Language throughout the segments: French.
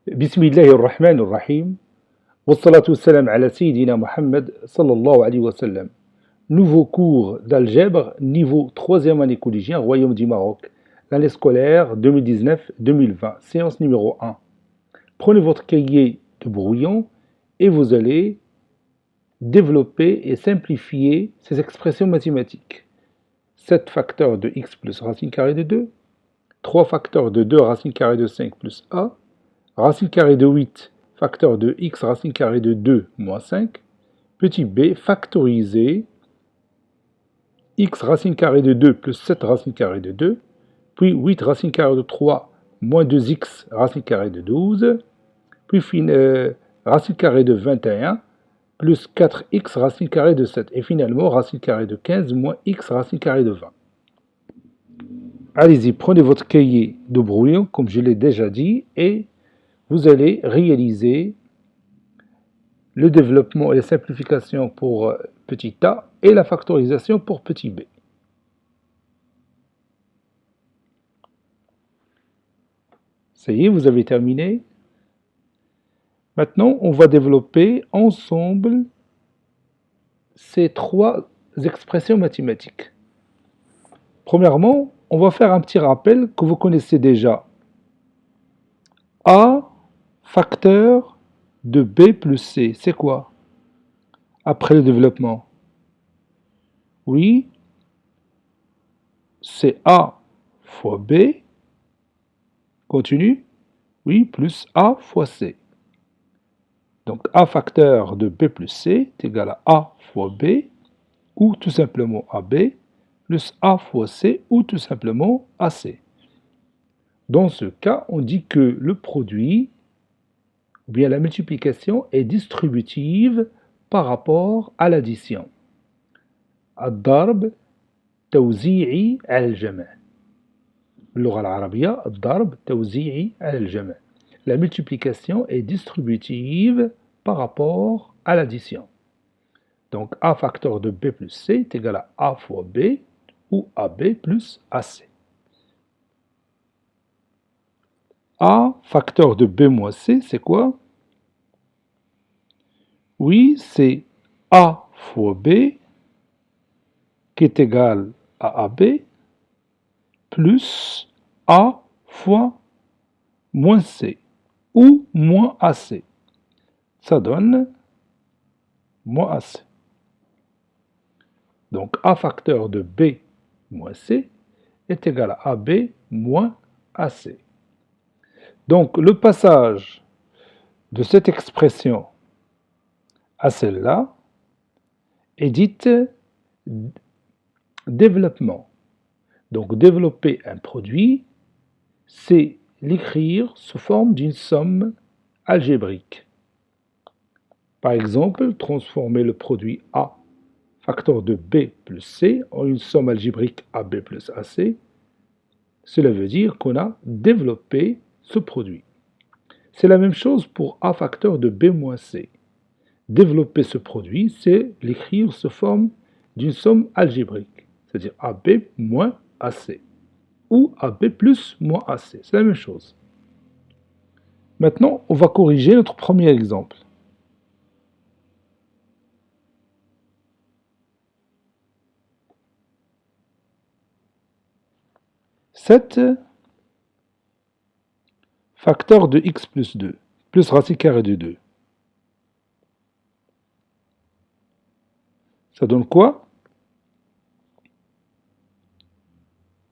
بسم الله الرحمن الرحيم والصلاة والسلام على سيدنا Mohammed sallallahu alayhi wa sallam. Nouveau cours d'algèbre, niveau 3e année collégien, Royaume du Maroc. L'année scolaire 2019-2020, séance numéro 1. Prenez votre cahier de brouillon et vous allez développer et simplifier ces expressions mathématiques. 7 facteurs de x plus racine carrée de 2, 3 facteurs de 2 racine carrée de 5 plus a, racine carrée de 8, facteur de x racine carrée de 2 moins 5, petit b factorisé, x racine carrée de 2 plus 7 racine carrée de 2, puis 8 racine carrée de 3 moins 2x racine carrée de 12, puis racine carrée de 21 plus 4x racine carrée de 7, et finalement racine carrée de 15 moins x racine carrée de 20. Allez-y, prenez votre cahier de brouillon, comme je l'ai déjà dit, et vous allez réaliser le développement et la simplification pour petit a et la factorisation pour petit b. Ça y est, vous avez terminé. Maintenant, on va développer ensemble ces trois expressions mathématiques. Premièrement, on va faire un petit rappel que vous connaissez déjà. A facteur de b plus c, c'est quoi? Après le développement. Oui, c'est a fois b, continue, oui, plus a fois c. Donc a facteur de b plus c est égal à a fois b, ou tout simplement ab, plus a fois c, ou tout simplement ac. Dans ce cas, on dit que le produit, ou bien la multiplication, est distributive par rapport à l'addition. الضرب توزيعي على الجمع. باللغة العربية الضرب توزيعي على الجمع. La multiplication est distributive par rapport à l'addition. Donc a facteur de b plus c est égal à a fois b ou ab plus ac. A facteur de b moins c, c'est quoi? Oui, c'est a fois b qui est égal à ab plus a fois moins c ou moins ac. Ça donne moins ac. Donc a facteur de b moins c est égal à ab moins ac. Donc le passage de cette expression à celle-là est dite développement. Donc développer un produit, c'est l'écrire sous forme d'une somme algébrique. Par exemple, transformer le produit A, facteur de B plus C, en une somme algébrique AB plus AC. Cela veut dire qu'on a développé ce produit. C'est la même chose pour A facteur de B moins C. Développer ce produit, c'est l'écrire sous forme d'une somme algébrique, c'est-à-dire AB moins AC, ou AB plus moins AC, c'est la même chose. Maintenant, on va corriger notre premier exemple. Sept facteur de x plus 2, plus racine carrée de 2. Ça donne quoi?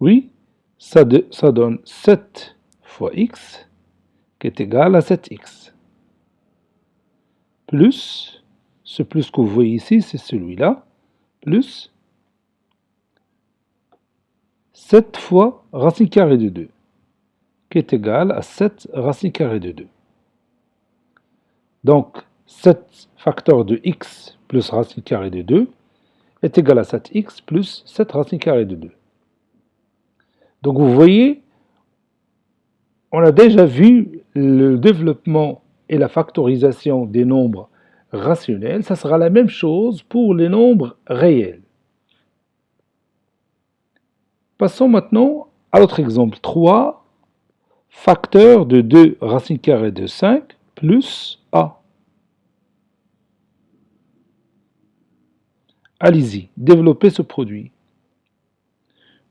Oui, ça donne 7 fois x, qui est égal à 7x. Plus, ce plus que vous voyez ici, c'est celui-là, plus 7 fois racine carrée de 2, qui est égal à 7 racine carrée de 2. Donc, 7 facteur de x plus racine carrée de 2 est égal à 7x plus 7 racine carrée de 2. Donc vous voyez, on a déjà vu le développement et la factorisation des nombres rationnels. Ça sera la même chose pour les nombres réels. Passons maintenant à l'autre exemple. 3 facteur de 2 racine carrée de 5 plus a. Allez-y, développez ce produit.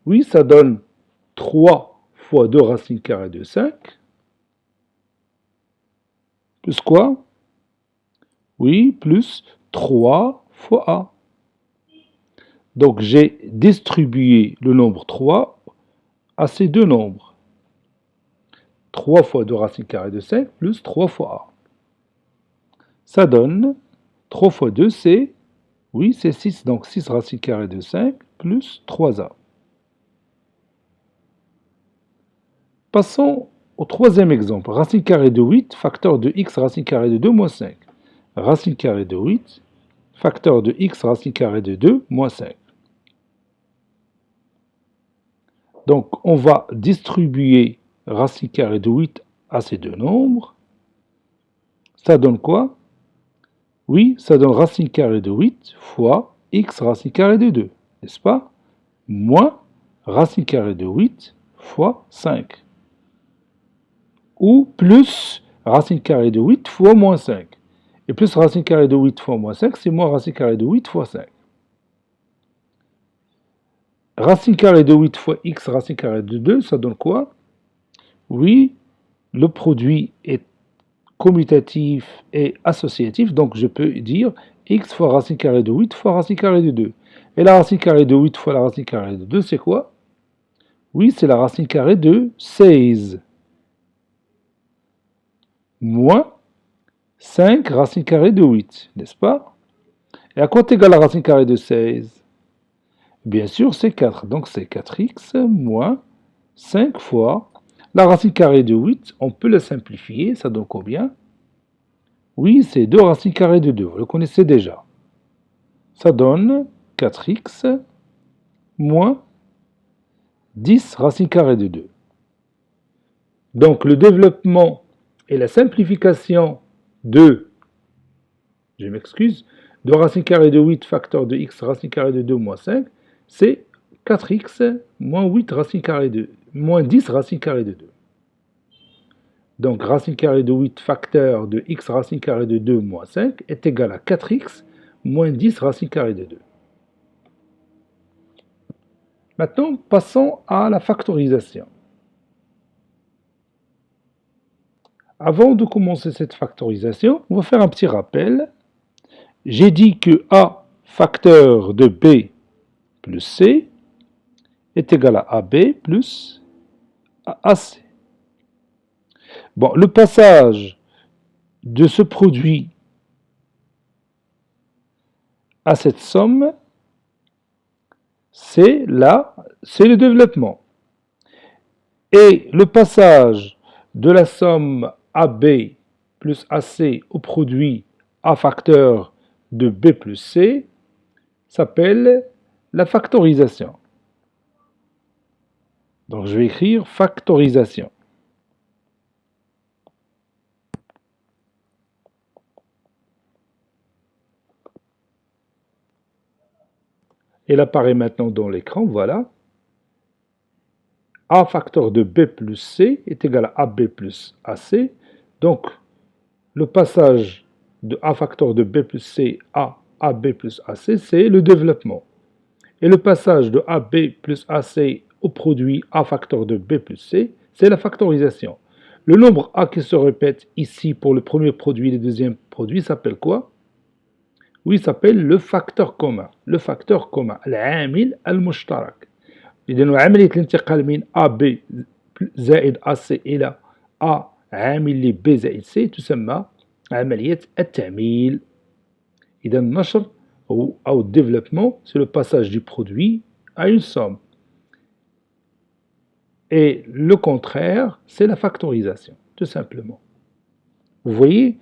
Oui, ça donne 3 fois 2 racine carrée de 5. Plus quoi? Oui, plus 3 fois a. Donc j'ai distribué le nombre 3 à ces deux nombres. 3 fois 2 racine carrée de 5 plus 3 fois a. Ça donne 3 fois 2, c'est, oui, c'est 6. Donc 6 racine carrée de 5 plus 3a. Passons au troisième exemple. Racine carrée de 8, facteur de x racine carrée de 2 moins 5. Racine carrée de 8, facteur de x racine carrée de 2 moins 5. Donc on va distribuer racine carrée de 8 à ces deux nombres. Ça donne quoi? Oui, ça donne racine carrée de 8 fois x racine carrée de 2, n'est-ce pas? Moins racine carrée de 8 fois 5. Ou plus racine carrée de 8 fois moins 5. Et plus racine carrée de 8 fois moins 5, c'est moins racine carrée de 8 fois 5. Racine carrée de 8 fois x racine carrée de 2, ça donne quoi? Oui, le produit est commutatif et associatif, donc je peux dire x fois racine carrée de 8 fois racine carrée de 2. Et la racine carrée de 8 fois la racine carrée de 2, c'est quoi? Oui, c'est la racine carrée de 16. Moins 5 racine carrée de 8, n'est-ce pas? Et à quoi est égale la racine carrée de 16? Bien sûr, c'est 4. Donc c'est 4x moins 5 fois la racine carrée de 8. On peut la simplifier. Ça donne combien? Oui, c'est 2 racines carrées de 2. Vous le connaissez déjà. Ça donne 4x moins 10 racine carrée de 2. Donc le développement et la simplification de, je m'excuse, de racine carrée de 8 facteur de x racine carrée de 2 moins 5, c'est 4x moins 8 racine carrée de moins 10 racine carrée de 2. Donc racine carrée de 8 facteur de x racine carrée de 2 moins 5 est égal à 4x moins 10 racine carrée de 2. Maintenant, passons à la factorisation. Avant de commencer cette factorisation, on va faire un petit rappel. J'ai dit que a facteur de b plus c est égal à AB plus AC. Bon, le passage de ce produit à cette somme, c'est le développement. Et le passage de la somme AB plus AC au produit A facteur de B plus C s'appelle la factorisation. Donc je vais écrire factorisation. Elle apparaît maintenant dans l'écran, voilà. A facteur de B plus C est égal à AB plus AC. Donc, le passage de A facteur de B plus C à AB plus AC, c'est le développement. Et le passage de AB plus AC au produit A facteur de B plus C, c'est la factorisation. Le nombre A qui se répète ici pour le premier produit et le deuxième produit s'appelle quoi? Oui, s'appelle le facteur commun. Le facteur commun. العامل المشترك. إذن عملية الانتقال من AB زائد AC إلى A عامل ل B زائد C تسمى عملية التعميل. إذا النشر أو développement, c'est le passage du produit à une somme. Et le contraire, c'est la factorisation, tout simplement. Vous voyez,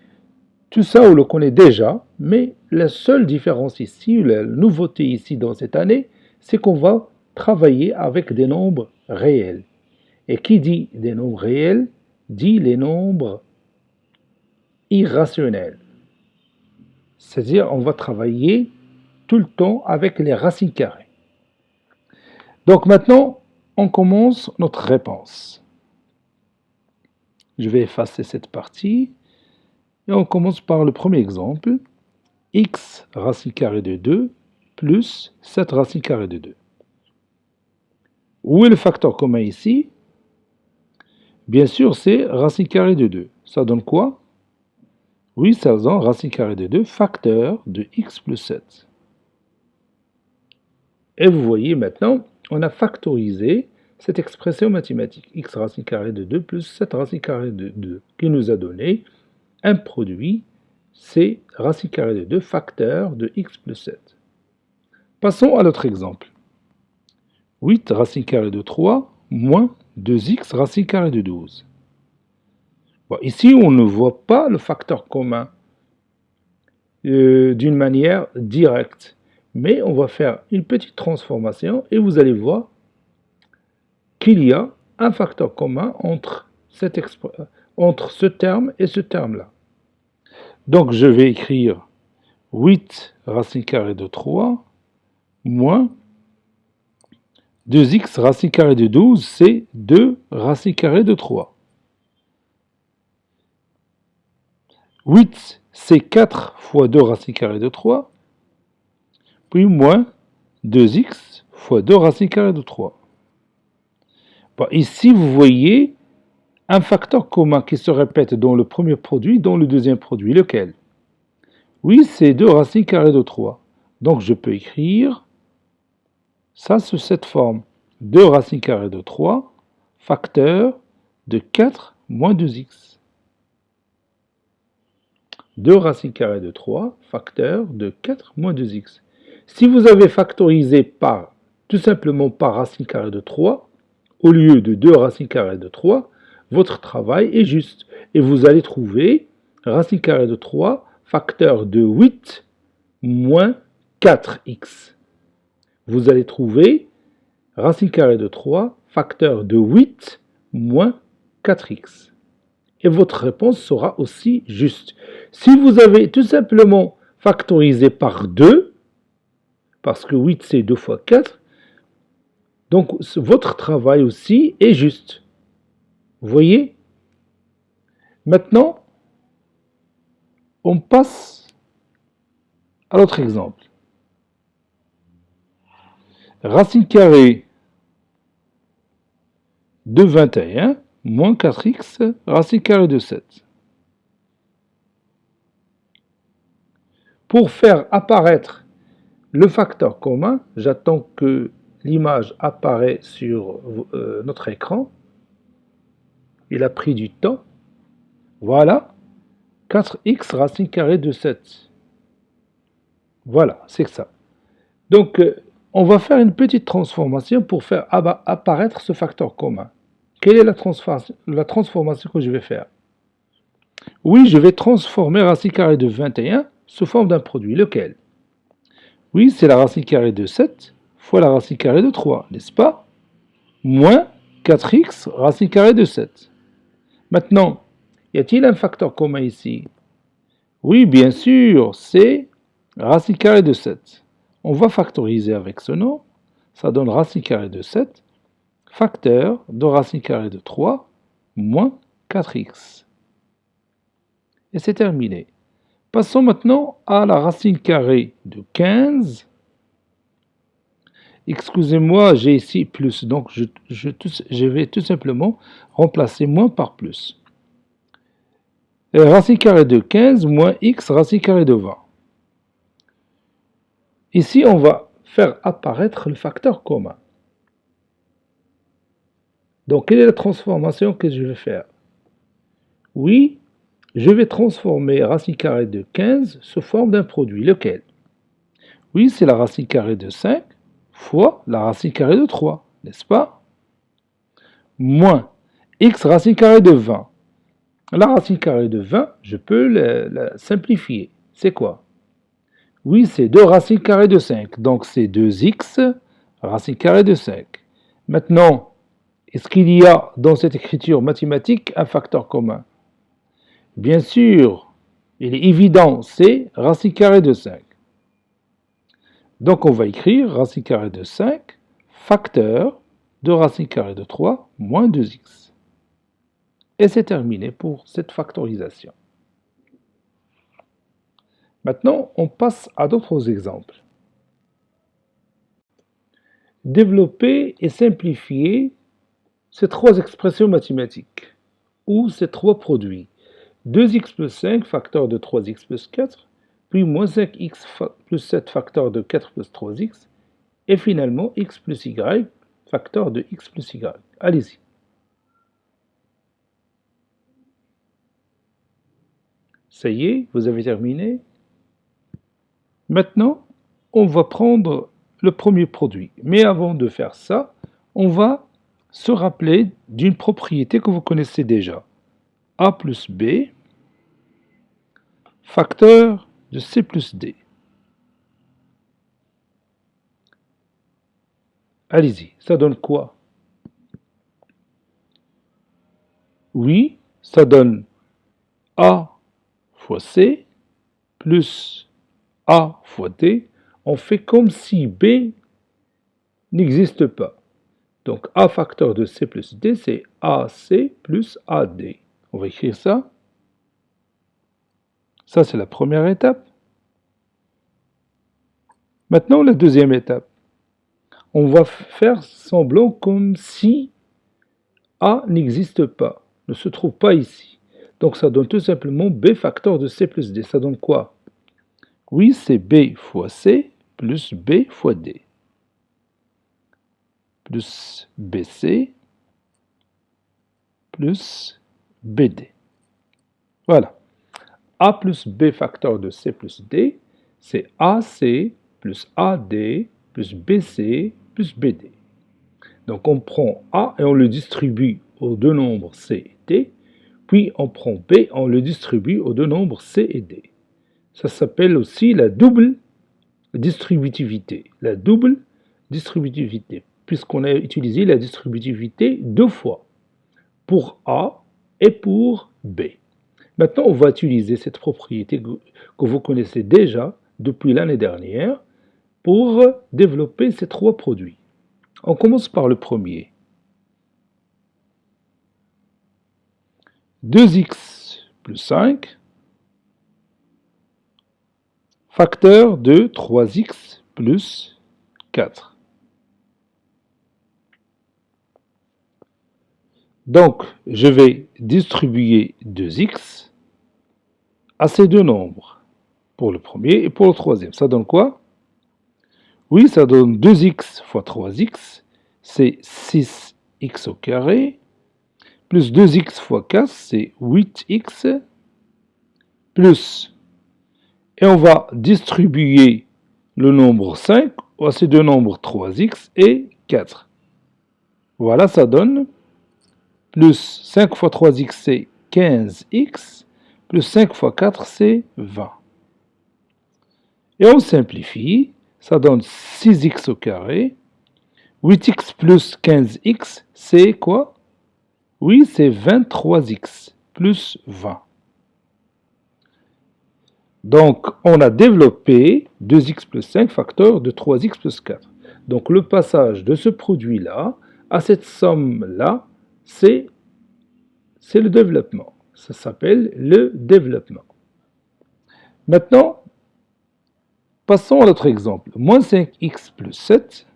tout ça, on le connaît déjà, mais la seule différence ici, la nouveauté ici dans cette année, c'est qu'on va travailler avec des nombres réels. Et qui dit des nombres réels, dit les nombres irrationnels. C'est-à-dire, on va travailler tout le temps avec les racines carrées. Donc maintenant, on commence notre réponse. Je vais effacer cette partie. Et on commence par le premier exemple. X racine carrée de 2 plus 7 racine carrée de 2. Où est le facteur commun ici? Bien sûr, c'est racine carrée de 2. Ça donne quoi? Oui, ça donne racine carrée de 2, facteur de x plus 7. Et vous voyez maintenant, on a factorisé cette expression mathématique. X racine carrée de 2 plus 7 racine carrée de 2, qui nous a donné un produit, c'est racine carrée de 2, facteur de x plus 7. Passons à l'autre exemple. 8 racine carrée de 3 moins 2x racine carrée de 12. Bon, ici, on ne voit pas le facteur commun d'une manière directe. Mais on va faire une petite transformation et vous allez voir qu'il y a un facteur commun entre ce terme et ce terme-là. Donc je vais écrire 8 racine carrée de 3 moins 2x racine carrée de 12, c'est 2 racine carrée de 3. 8, c'est 4 fois 2 racine carrée de 3, puis moins 2x fois 2 racine carrée de 3. Bon, ici, vous voyez un facteur commun qui se répète dans le premier produit, dans le deuxième produit. Lequel? Oui, c'est 2 racine carrée de 3. Donc, je peux écrire ça sous cette forme. 2 racine carrée de 3, facteur de 4 moins 2x. 2 racine carrée de 3, facteur de 4 moins 2x. Si vous avez factorisé tout simplement par racine carrée de 3, au lieu de 2 racine carrée de 3, votre travail est juste. Et vous allez trouver racine carrée de 3, facteur de 8 moins 4x. Vous allez trouver racine carrée de 3, facteur de 8 moins 4x. Et votre réponse sera aussi juste. Si vous avez tout simplement factorisé par 2, parce que 8 c'est 2 fois 4, donc votre travail aussi est juste. Vous voyez? Maintenant, on passe à l'autre exemple. Racine carrée de 21 moins 4x racine carrée de 7. Pour faire apparaître le facteur commun, j'attends que l'image apparaît sur notre écran. Il a pris du temps. Voilà, 4x racine carrée de 7. Voilà, c'est ça. Donc, on va faire une petite transformation pour faire apparaître ce facteur commun. Quelle est la transformation que je vais faire? Oui, je vais transformer racine carrée de 21 sous forme d'un produit. Lequel? Oui, c'est la racine carrée de 7 fois la racine carrée de 3, n'est-ce pas? Moins 4x racine carrée de 7. Maintenant, y a-t-il un facteur commun ici? Oui, bien sûr, c'est racine carrée de 7. On va factoriser avec ce nom. Ça donne racine carrée de 7, facteur de racine carrée de 3, moins 4x. Et c'est terminé. Passons maintenant à la racine carrée de 15. Excusez-moi, j'ai ici plus, donc je vais tout simplement remplacer moins par plus. Racine carrée de 15 moins x racine carrée de 20. Ici, on va faire apparaître le facteur commun. Donc, quelle est la transformation que je vais faire? Oui, je vais transformer racine carrée de 15 sous forme d'un produit. Lequel? Oui, c'est la racine carrée de 5 fois la racine carrée de 3, n'est-ce pas? Moins x racine carrée de 20. La racine carrée de 20, je peux la simplifier. C'est quoi? Oui, c'est 2 racines carrées de 5. Donc, c'est 2x racine carrée de 5. Maintenant, est-ce qu'il y a dans cette écriture mathématique un facteur commun? Bien sûr, il est évident, c'est racine carrée de 5. Donc, on va écrire racine carrée de 5, facteur de racine carrée de 3, moins 2x. Et c'est terminé pour cette factorisation. Maintenant, on passe à d'autres exemples. Développer et simplifier ces trois expressions mathématiques, ou ces trois produits. 2x plus 5, facteur de 3x plus 4, puis moins 5x plus 7, facteur de 4 plus 3x, et finalement x plus y, facteur de x plus y. Allez-y. Ça y est, vous avez terminé. Maintenant, on va prendre le premier produit. Mais avant de faire ça, on va se rappeler d'une propriété que vous connaissez déjà. A plus B, facteur de C plus D. Allez-y, ça donne quoi? Oui, ça donne A fois C plus A fois D. On fait comme si B n'existe pas. Donc A facteur de C plus D, c'est AC plus AD. On va écrire ça. Ça, c'est la première étape. Maintenant, la deuxième étape. On va faire semblant comme si A n'existe pas, ne se trouve pas ici. Donc ça donne tout simplement B facteur de C plus D. Ça donne quoi? Oui, c'est B fois C plus B fois D. Plus BC plus BD. Voilà. A plus B facteur de C plus D, c'est AC plus AD plus BC plus BD. Donc on prend A et on le distribue aux deux nombres C et D, puis on prend B, on le distribue aux deux nombres C et D. Ça s'appelle aussi la double distributivité. La double distributivité, puisqu'on a utilisé la distributivité deux fois, pour A et pour B. Maintenant, on va utiliser cette propriété que vous connaissez déjà depuis l'année dernière pour développer ces trois produits. On commence par le premier. 2x plus 5, facteur de 3x plus 4. Donc, je vais distribuer 2x à ces deux nombres, pour le premier et pour le troisième. Ça donne quoi? Oui, ça donne 2x fois 3x, c'est 6x au carré, plus 2x fois 4, c'est 8x, plus, et on va distribuer le nombre 5 à ces deux nombres 3x et 4. Voilà, ça donne plus 5 fois 3x, c'est 15x, plus 5 fois 4, c'est 20. Et on simplifie, ça donne 6x au carré. 8x plus 15x, c'est quoi? Oui, c'est 23x plus 20. Donc, on a développé 2x plus 5 facteur de 3x plus 4. Donc, le passage de ce produit-là à cette somme-là, c'est le développement. Ça s'appelle le développement. Maintenant, passons à notre exemple. Moins 5x plus 7,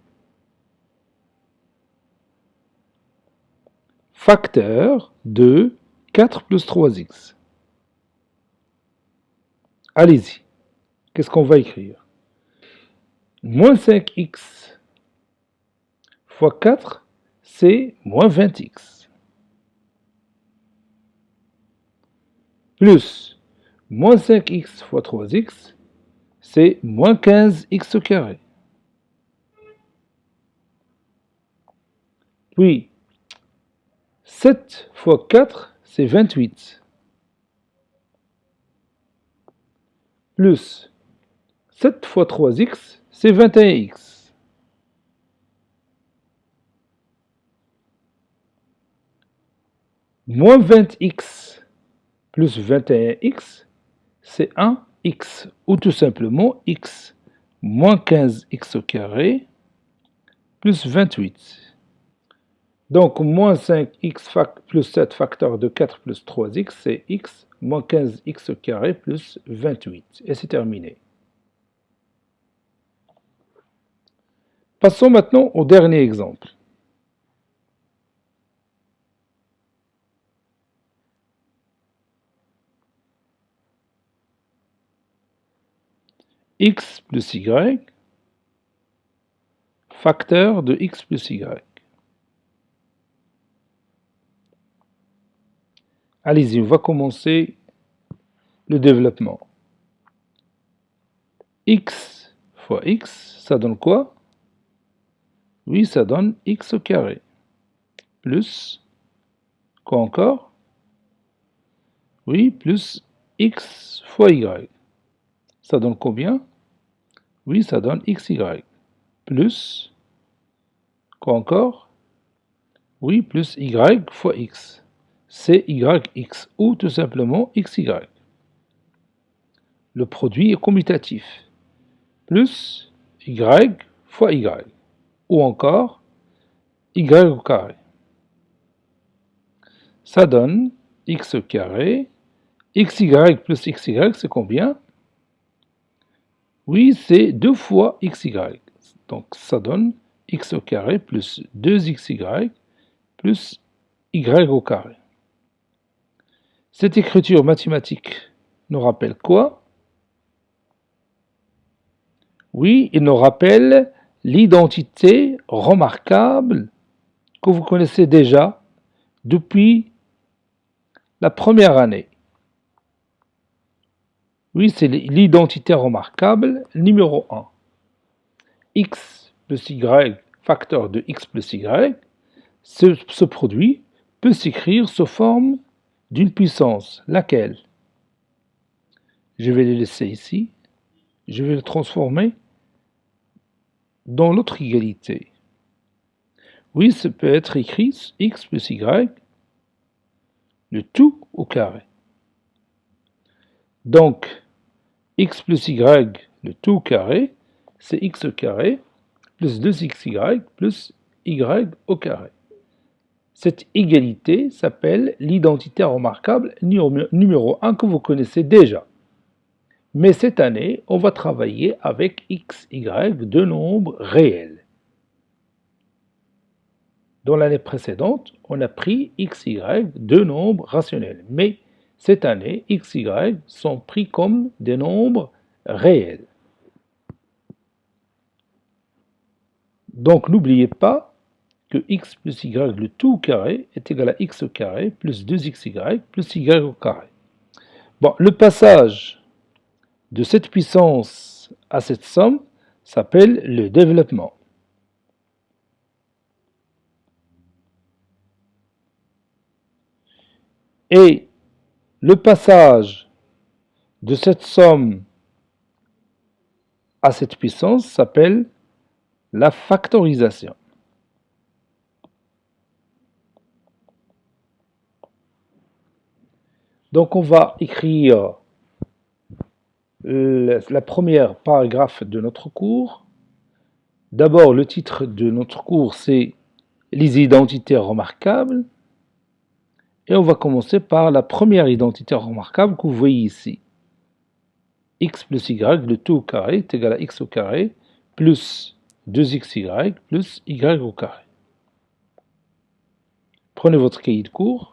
facteur de 4 plus 3x. Allez-y. Qu'est-ce qu'on va écrire? Moins 5x fois 4, c'est moins 20x. Plus moins 5x fois 3x, c'est moins 15x au carré. Puis, 7 fois 4, c'est 28. Plus 7 fois 3x, c'est 21x. Moins 20x plus 21x, c'est 1x, ou tout simplement x, moins 15x au carré, plus 28. Donc, moins 5x plus 7 facteur de 4 plus 3x, c'est x moins 15x au carré plus 28. Et c'est terminé. Passons maintenant au dernier exemple. X plus y, facteur de x plus y. Allez-y, on va commencer le développement. X fois x, ça donne quoi? Oui, ça donne x au carré. Plus, quoi encore? Oui, plus x fois y. Ça donne combien? Oui, ça donne xy. Plus, quoi encore? Oui, plus y fois x. C'est yx, ou tout simplement xy. Le produit est commutatif. Plus y fois y. Ou encore y au carré. Ça donne x au carré. Xy plus xy, c'est combien? Oui, c'est 2 fois xy. Donc ça donne x au carré plus 2xy plus y au carré. Cette écriture mathématique nous rappelle quoi? Oui, il nous rappelle l'identité remarquable que vous connaissez déjà depuis la première année. Oui, c'est l'identité remarquable numéro 1. X plus y, facteur de x plus y, ce produit peut s'écrire sous forme d'une puissance, laquelle? Je vais le laisser ici, je vais le transformer dans l'autre égalité. Oui, ça peut être écrit x plus y, le tout au carré. Donc, x plus y, le tout au carré, c'est x au carré plus 2xy plus y au carré. Cette égalité s'appelle l'identité remarquable numéro 1 que vous connaissez déjà. Mais cette année, on va travailler avec x, y, deux nombres réels. Dans l'année précédente, on a pris x, y, deux nombres rationnels. Mais cette année, x, y sont pris comme des nombres réels. Donc n'oubliez pas que x plus y le tout au carré est égal à x au carré plus 2xy plus y au carré. Bon, le passage de cette puissance à cette somme s'appelle le développement. Et le passage de cette somme à cette puissance s'appelle la factorisation. Donc on va écrire la première paragraphe de notre cours. D'abord, le titre de notre cours, c'est les identités remarquables. Et on va commencer par la première identité remarquable que vous voyez ici. X plus y, le tout au carré, est égal à x au carré, plus 2xy, plus y au carré. Prenez votre cahier de cours.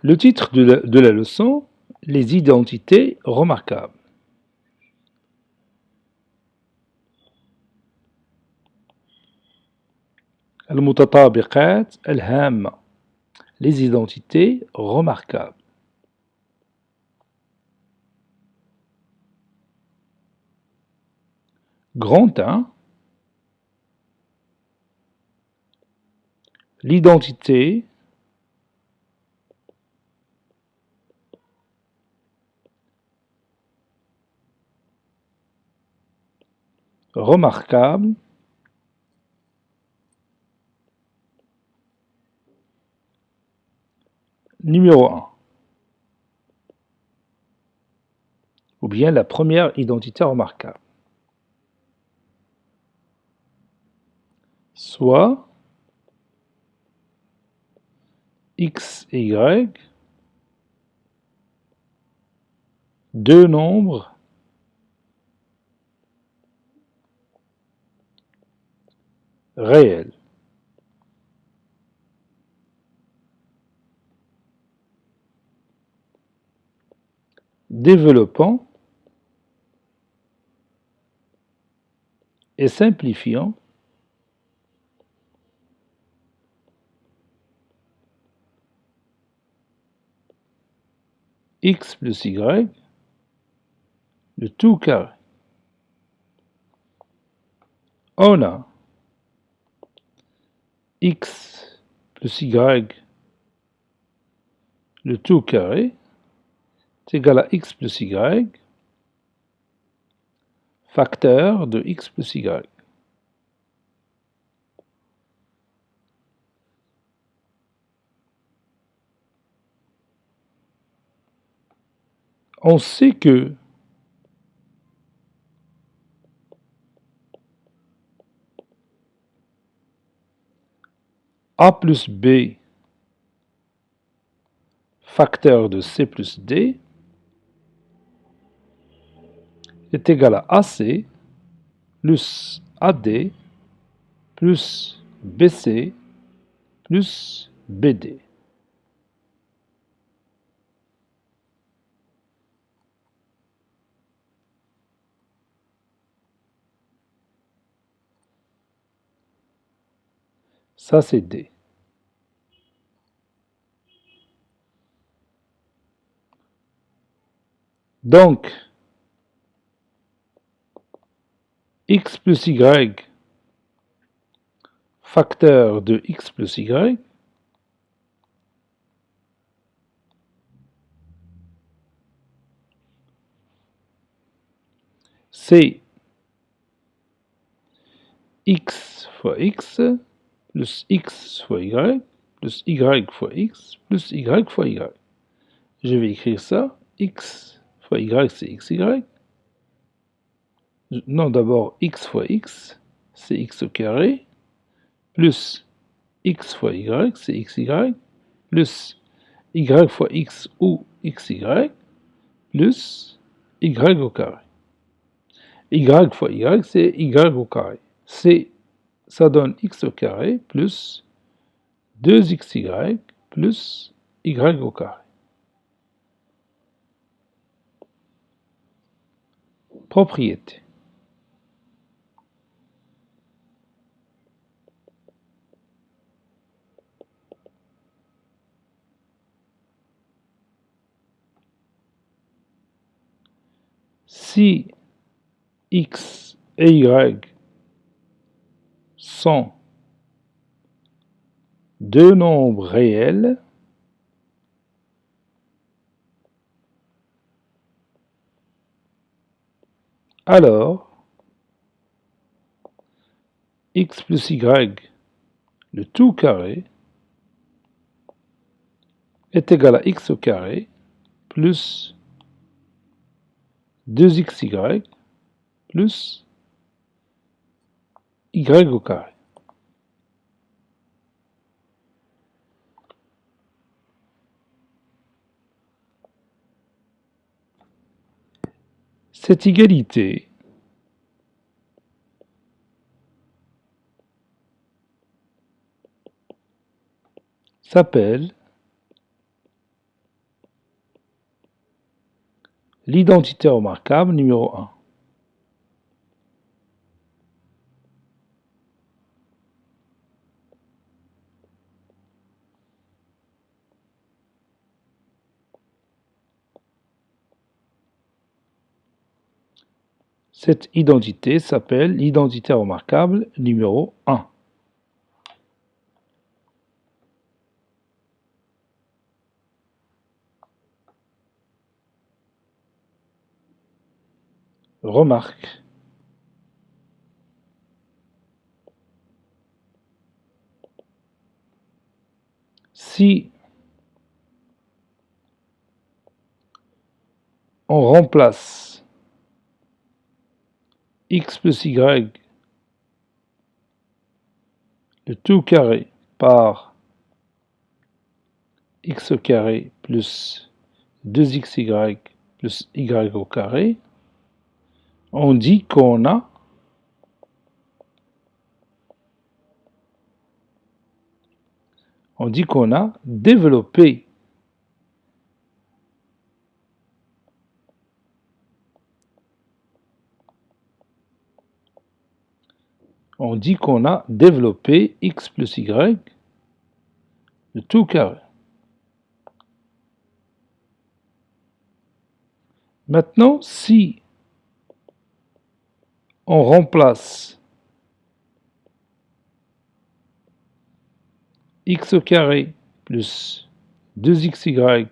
Le titre de la leçon, les identités remarquables. المتطابقات الهامة. Les identités remarquables. Grand 1. L'identité remarquable numéro 1. Ou bien la première identité remarquable. soit x et y, deux nombres réels. Développant et simplifiant x plus y, le tout carré. On a x plus y, le tout carré, est égal à x plus y, facteur de x plus y. On sait que a plus b facteur de c plus d est égal à AC plus AD plus BC plus BD. Ça, c'est D. Donc, x plus y facteur de x plus y c'est x fois x plus x fois y plus y fois x plus y fois y. Je vais écrire ça. X fois y, c'est xy. Non, d'abord x fois x, c'est x au carré, plus x fois y, c'est xy, plus y fois x ou xy, plus y au carré. Y fois y, c'est y au carré. Ça donne x au carré plus 2xy plus y au carré. Propriété. Si x et y sont deux nombres réels, alors x plus y, le tout carré, est égal à x au carré plus 2xy plus y au carré. Cette égalité s'appelle l'identité remarquable numéro 1. Cette identité s'appelle l'identité remarquable numéro 1. Remarque. Si on remplace x plus y le tout carré par x au carré plus 2xy plus y au carré, on dit qu'on a développé x plus y, le tout carré. Maintenant, si on remplace x au carré plus 2xy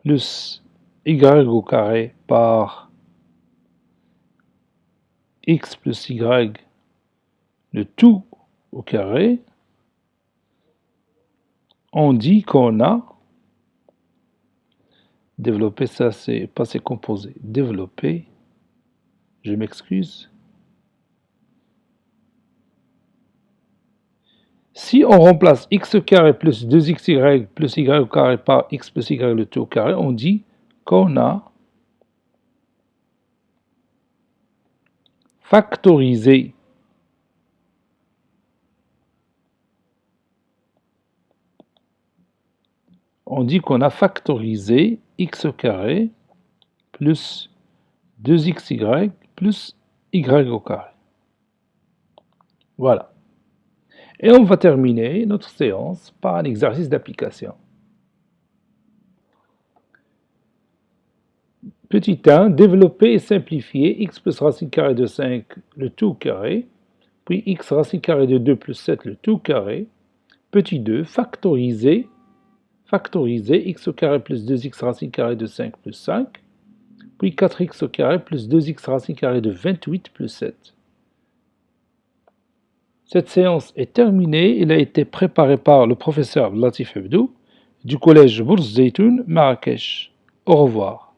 plus y au carré par x plus y, le tout au carré, on dit qu'on a développé, ça c'est passé composé, développé, je m'excuse. Si on remplace x au carré plus 2xy plus y au carré par x plus y le tout au carré, on dit qu'on a factorisé x au carré plus 2xy plus y au carré. Voilà. Et on va terminer notre séance par un exercice d'application. Petit 1, développer et simplifier x plus racine carrée de 5 le tout carré, puis x racine carrée de 2 plus 7 le tout carré. Petit 2, factoriser x au carré plus 2x racine carrée de 5 plus 5, puis 4x au carré plus 2x racine carrée de 28 plus 7. Cette séance est terminée. Elle a été préparée par le professeur Latif Hebdou du collège Bourz Zeytoun, Marrakech. Au revoir.